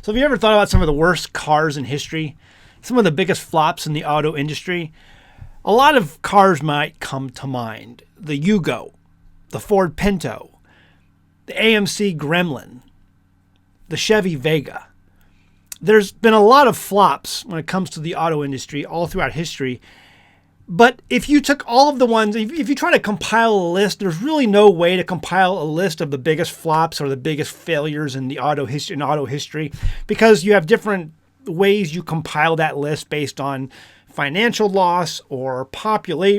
So have you ever thought about some of the worst cars in history? Some of the biggest flops in the auto industry? A lot of cars might come to mind. The Yugo, the Ford Pinto, the AMC Gremlin, the Chevy Vega. There's been a lot of flops when it comes to the auto industry all throughout history. But if you took all of the ones, if you try to compile a list, there's really no way to compile a list of the biggest flops or the biggest failures in the auto history, because you have different ways you compile that list based on financial loss or popular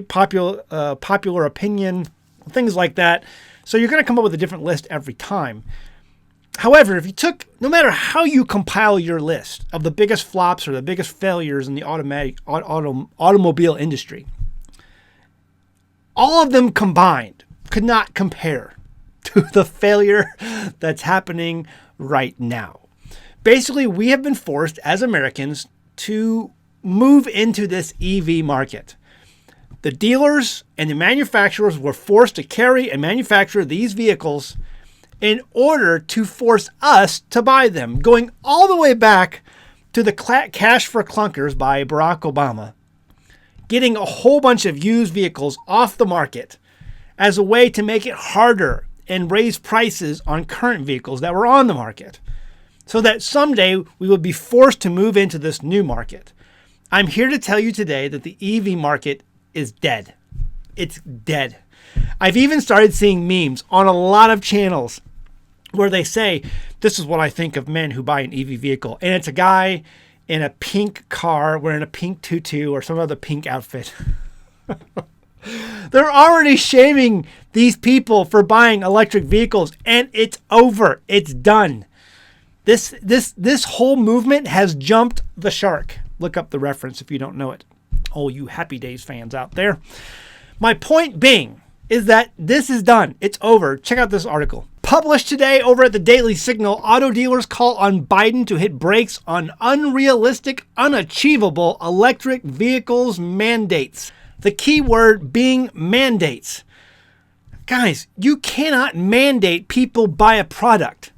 opinion, things like that. So you're going to come up with a different list every time. However, if you took, no matter how you compile your list of the biggest flops or the biggest failures in the automobile industry, all of them combined could not compare to the failure that's happening right now. Basically, we have been forced as Americans to move into this EV market. The dealers and the manufacturers were forced to carry and manufacture these vehicles in order to force us to buy them, going all the way back to the Cash for Clunkers by Barack Obama, getting a whole bunch of used vehicles off the market as a way to make it harder and raise prices on current vehicles that were on the market, so that someday we would be forced to move into this new market. I'm here to tell you today that the EV market is dead. It's dead. I've even started seeing memes on a lot of channels where they say, this is what I think of men who buy an EV vehicle. And it's a guy in a pink car wearing a pink tutu or some other pink outfit. They're already shaming these people for buying electric vehicles, and it's over. It's done. This whole movement has jumped the shark. Look up the reference if you don't know it. All you Happy Days fans out there. My point being is that this is done. It's over. Check out this article. Published today over at the Daily Signal, auto dealers call on Biden to hit brakes on unrealistic, unachievable electric vehicles mandates. The key word being mandates. Guys, you cannot mandate people buy a product.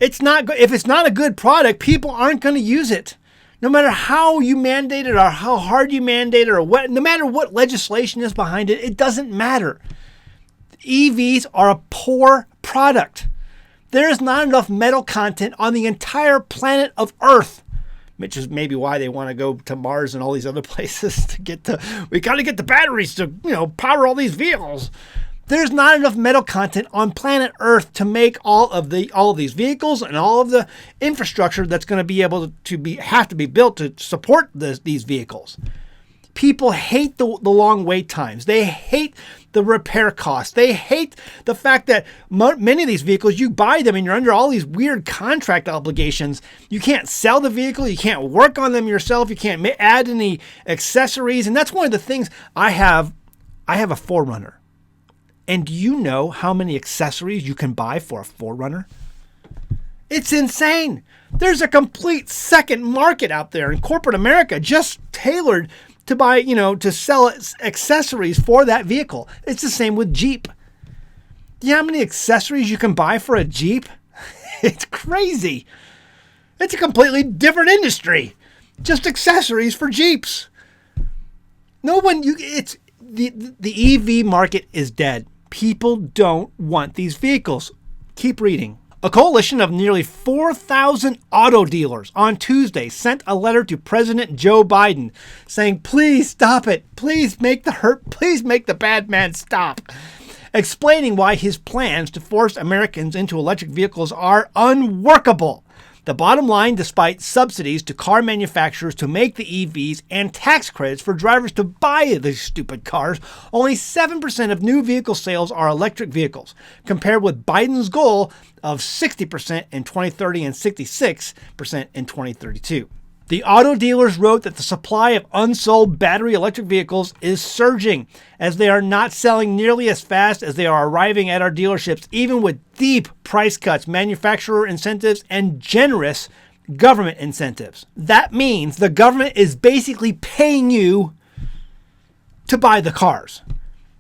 If it's not a good product, people aren't going to use it. No matter how you mandate it or how hard you mandate it or what, no matter what legislation is behind it, it doesn't matter. EVs are a poor product. There is not enough metal content on the entire planet of Earth, which is maybe why they want to go to Mars and all these other places we got to get the batteries to, power all these vehicles. There's not enough metal content on planet Earth to make all of these vehicles and all of the infrastructure that's going to be able to have to be built to support these vehicles. People hate the long wait times. They hate the repair costs. They hate the fact that many of these vehicles, you buy them and you're under all these weird contract obligations. You can't sell the vehicle. You can't work on them yourself. You can't add any accessories. And that's one of the things I have a 4Runner. And do you know how many accessories you can buy for a 4Runner? It's insane. There's a complete second market out there in corporate America just tailored to buy, to sell accessories for that vehicle. It's the same with Jeep. Do you know how many accessories you can buy for a Jeep? It's crazy. It's a completely different industry. Just accessories for Jeeps. The EV market is dead. People don't want these vehicles. Keep reading. A coalition of nearly 4,000 auto dealers on Tuesday sent a letter to President Joe Biden saying, please stop it. Please make the bad man stop. Explaining why his plans to force Americans into electric vehicles are unworkable. The bottom line, despite subsidies to car manufacturers to make the EVs and tax credits for drivers to buy these stupid cars, only 7% of new vehicle sales are electric vehicles, compared with Biden's goal of 60% in 2030 and 66% in 2032. The auto dealers wrote that the supply of unsold battery electric vehicles is surging as they are not selling nearly as fast as they are arriving at our dealerships, even with deep price cuts, manufacturer incentives, and generous government incentives. That means the government is basically paying you to buy the cars.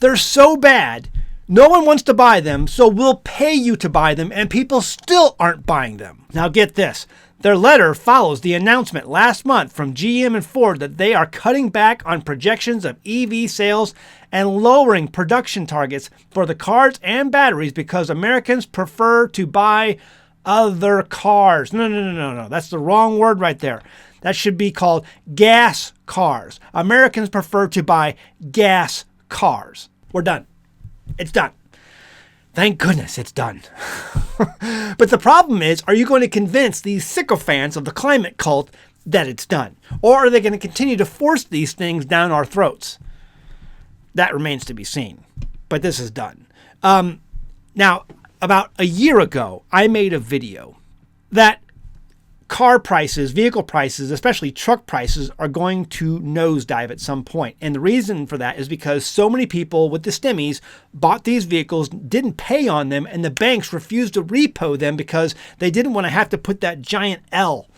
They're so bad, no one wants to buy them, so we'll pay you to buy them, and people still aren't buying them. Now get this. Their letter follows the announcement last month from GM and Ford that they are cutting back on projections of EV sales and lowering production targets for the cars and batteries because Americans prefer to buy other cars. No. That's the wrong word right there. That should be called gas cars. Americans prefer to buy gas cars. We're done. It's done. Thank goodness it's done. But the problem is, are you going to convince these sycophants of the climate cult that it's done? Or are they going to continue to force these things down our throats? That remains to be seen. But this is done. Now, about a year ago, I made a video that car prices, vehicle prices, especially truck prices, are going to nosedive at some point. And the reason for that is because so many people with the stimmies bought these vehicles, didn't pay on them, and the banks refused to repo them because they didn't want to have to put that giant L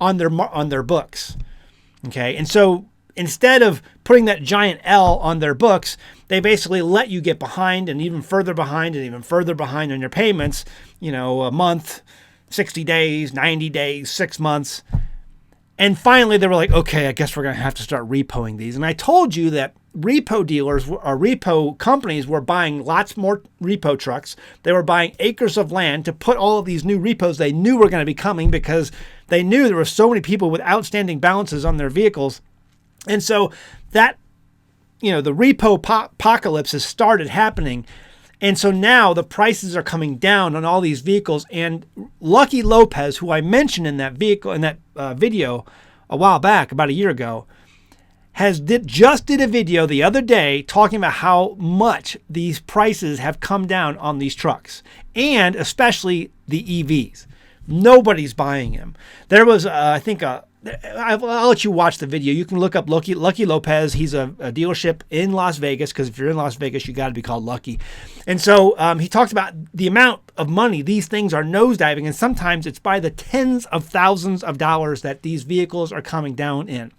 on their books. Okay, and so instead of putting that giant L on their books, they basically let you get behind and even further behind and even further behind on your payments, a month, 60 days, 90 days, 6 months. And finally, they were like, okay, I guess we're going to have to start repoing these. And I told you that repo dealers or repo companies were buying lots more repo trucks. They were buying acres of land to put all of these new repos they knew were going to be coming because they knew there were so many people with outstanding balances on their vehicles. And so that, the repo apocalypse has started happening. And so now the prices are coming down on all these vehicles. And Lucky Lopez, who I mentioned in that video a while back, about a year ago, just did a video the other day talking about how much these prices have come down on these trucks, and especially the EVs. Nobody's buying them. There was, I'll let you watch the video. You can look up Lucky Lopez. He's a dealership in Las Vegas, because if you're in Las Vegas, you got to be called Lucky. And so he talks about the amount of money these things are nosediving, and sometimes it's by the tens of thousands of dollars that these vehicles are coming down in.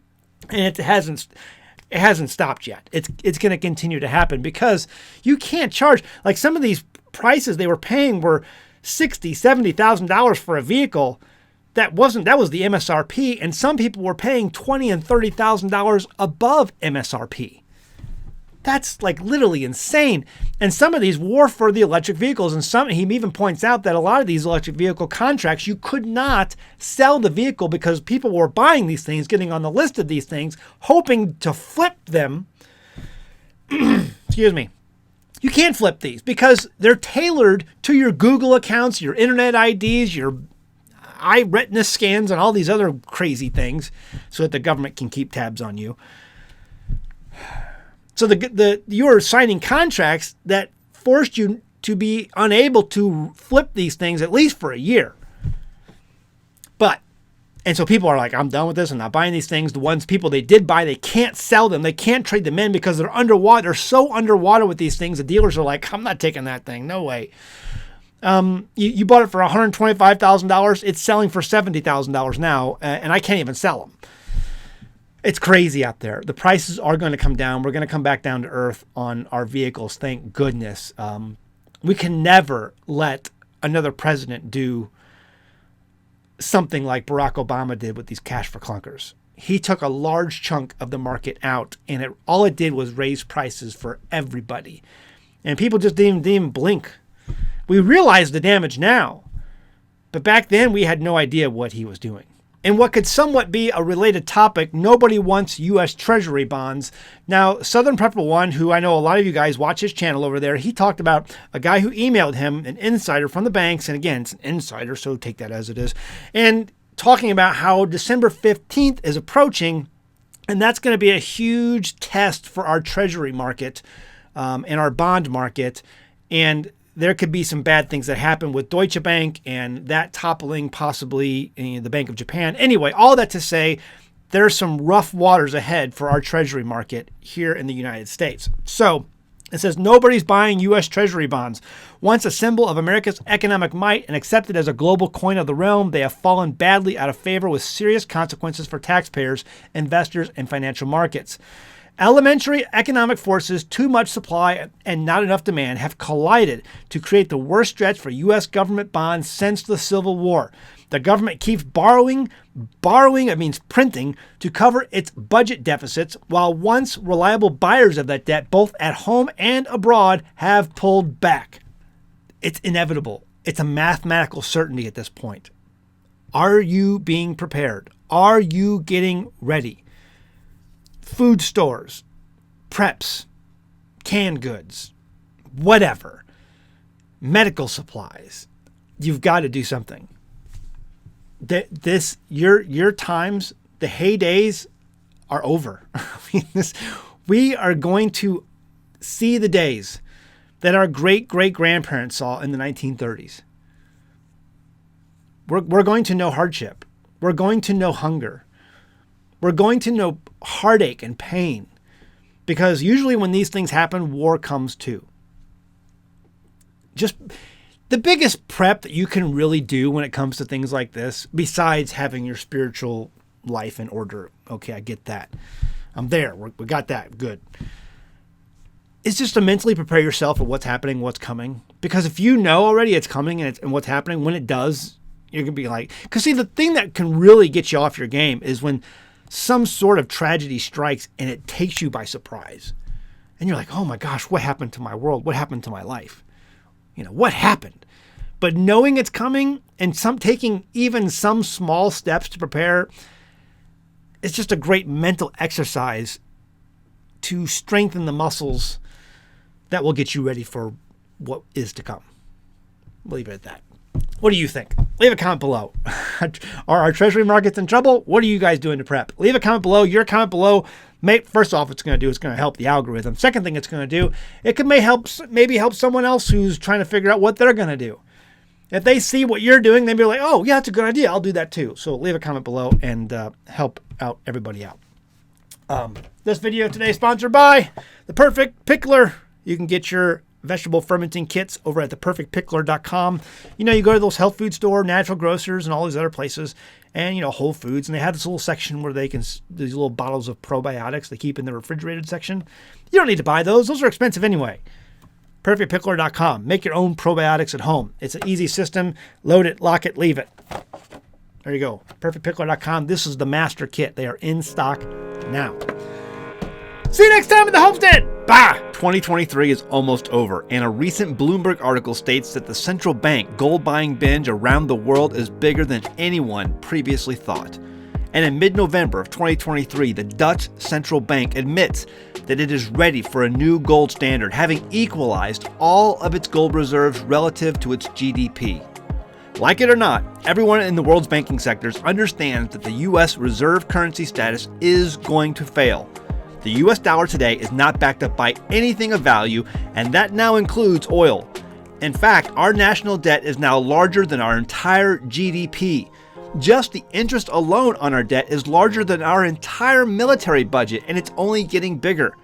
And it hasn't stopped yet. It's going to continue to happen because you can't charge, like some of these prices they were paying were $60,000, $70,000 for a vehicle. That was the MSRP, and some people were paying $20,000 and $30,000 above MSRP. That's like literally insane. And some of these were for the electric vehicles, and he even points out that a lot of these electric vehicle contracts, you could not sell the vehicle because people were buying these things, getting on the list of these things, hoping to flip them. Excuse me. You can't flip these because they're tailored to your Google accounts, your internet IDs, your iRetina scans, and all these other crazy things so that the government can keep tabs on you. So you're signing contracts that forced you to be unable to flip these things at least for a year. And so people are like, I'm done with this. I'm not buying these things. The ones people they did buy, they can't sell them. They can't trade them in because they're underwater. They're so underwater with these things. The dealers are like, I'm not taking that thing. No way. You bought it for $125,000. It's selling for $70,000 now, and I can't even sell them. It's crazy out there. The prices are going to come down. We're going to come back down to earth on our vehicles. Thank goodness. We can never let another president do something like Barack Obama did with these cash for clunkers. He took a large chunk of the market out, and all it did was raise prices for everybody. And people just didn't even blink. We realize the damage now, but back then we had no idea what he was doing. And what could somewhat be a related topic, nobody wants U.S. Treasury bonds. Now, Southern Prepper One, who I know a lot of you guys watch his channel over there, he talked about a guy who emailed him, an insider from the banks, and again, it's an insider, so take that as it is, and talking about how December 15th is approaching, and that's going to be a huge test for our Treasury market and our bond market, and there could be some bad things that happen with Deutsche Bank and that toppling possibly in the Bank of Japan. Anyway, all that to say, there's some rough waters ahead for our Treasury market here in the United States. So it says nobody's buying U.S. Treasury bonds. Once a symbol of America's economic might and accepted as a global coin of the realm, they have fallen badly out of favor with serious consequences for taxpayers, investors, and financial markets. Elementary economic forces, too much supply and not enough demand, have collided to create the worst stretch for U.S. government bonds since the Civil War. The government keeps borrowing, it means printing, to cover its budget deficits, while once reliable buyers of that debt, both at home and abroad, have pulled back. It's inevitable. It's a mathematical certainty at this point. Are you being prepared? Are you getting ready? Food stores, preps, canned goods, whatever, medical supplies. You've got to do something. Your times, the heydays are over. We are going to see the days that our great-great-grandparents saw in the 1930s. We're going to know hardship. We're going to know hunger. We're going to know heartache and pain. Because usually when these things happen, war comes too. Just the biggest prep that you can really do when it comes to things like this, besides having your spiritual life in order, okay, I get that. I'm there. We got that. Good. It's just to mentally prepare yourself for what's happening, what's coming. Because if you know already it's coming and what's happening, when it does, you're going to be like... Because see, the thing that can really get you off your game is when some sort of tragedy strikes and it takes you by surprise. And you're like, oh my gosh, what happened to my world? What happened to my life? What happened? But knowing it's coming and taking even some small steps to prepare, it's just a great mental exercise to strengthen the muscles that will get you ready for what is to come. We'll leave it at that. What do you think? Leave a comment below. Are our treasury markets in trouble? What are you guys doing to prep? Leave a comment below. Your comment below. First off, it's going to help the algorithm. Second thing it's going to do, it may help someone else who's trying to figure out what they're going to do. If they see what you're doing, they'll be like, oh, yeah, that's a good idea. I'll do that too. So leave a comment below and help out everybody out. This video today is sponsored by The Perfect Pickler. You can get your vegetable fermenting kits over at theperfectpickler.com. You go to those health food store, natural grocers, and all these other places, and Whole Foods, and they have this little section where these little bottles of probiotics they keep in the refrigerated section. You don't need to buy those. Those are expensive anyway. Perfectpickler.com. Make your own probiotics at home. It's an easy system. Load it, lock it, leave it. There you go. Perfectpickler.com. This is the master kit. They are in stock now. See you next time at the Homestead. Bah! 2023 is almost over, and a recent Bloomberg article states that the central bank gold buying binge around the world is bigger than anyone previously thought. And in mid-November of 2023, the Dutch central bank admits that it is ready for a new gold standard, having equalized all of its gold reserves relative to its GDP. Like it or not, everyone in the world's banking sectors understands that the U.S. reserve currency status is going to fail. The U.S. dollar today is not backed up by anything of value, and that now includes oil. In fact, our national debt is now larger than our entire GDP. Just the interest alone on our debt is larger than our entire military budget, and it's only getting bigger.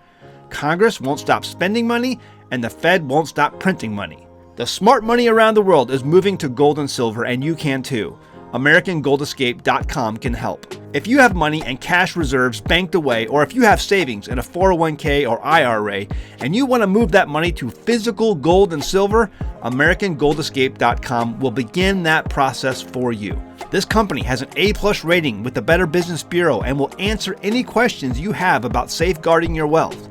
Congress won't stop spending money, and the Fed won't stop printing money. The smart money around the world is moving to gold and silver, and you can too. AmericanGoldEscape.com can help. If you have money and cash reserves banked away, or if you have savings in a 401k or IRA, and you want to move that money to physical gold and silver, AmericanGoldEscape.com will begin that process for you. This company has an A+ rating with the Better Business Bureau and will answer any questions you have about safeguarding your wealth.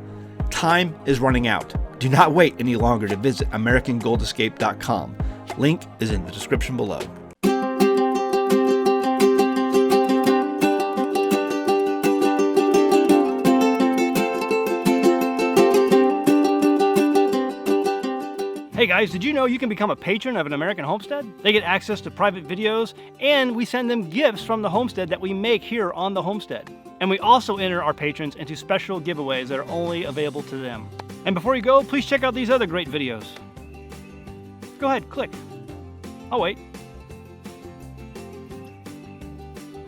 Time is running out. Do not wait any longer to visit AmericanGoldEscape.com. Link is in the description below. Hey guys, did you know you can become a patron of an American Homestead? They get access to private videos, and we send them gifts from the Homestead that we make here on the Homestead. And we also enter our patrons into special giveaways that are only available to them. And before you go, please check out these other great videos. Go ahead, click. I'll wait.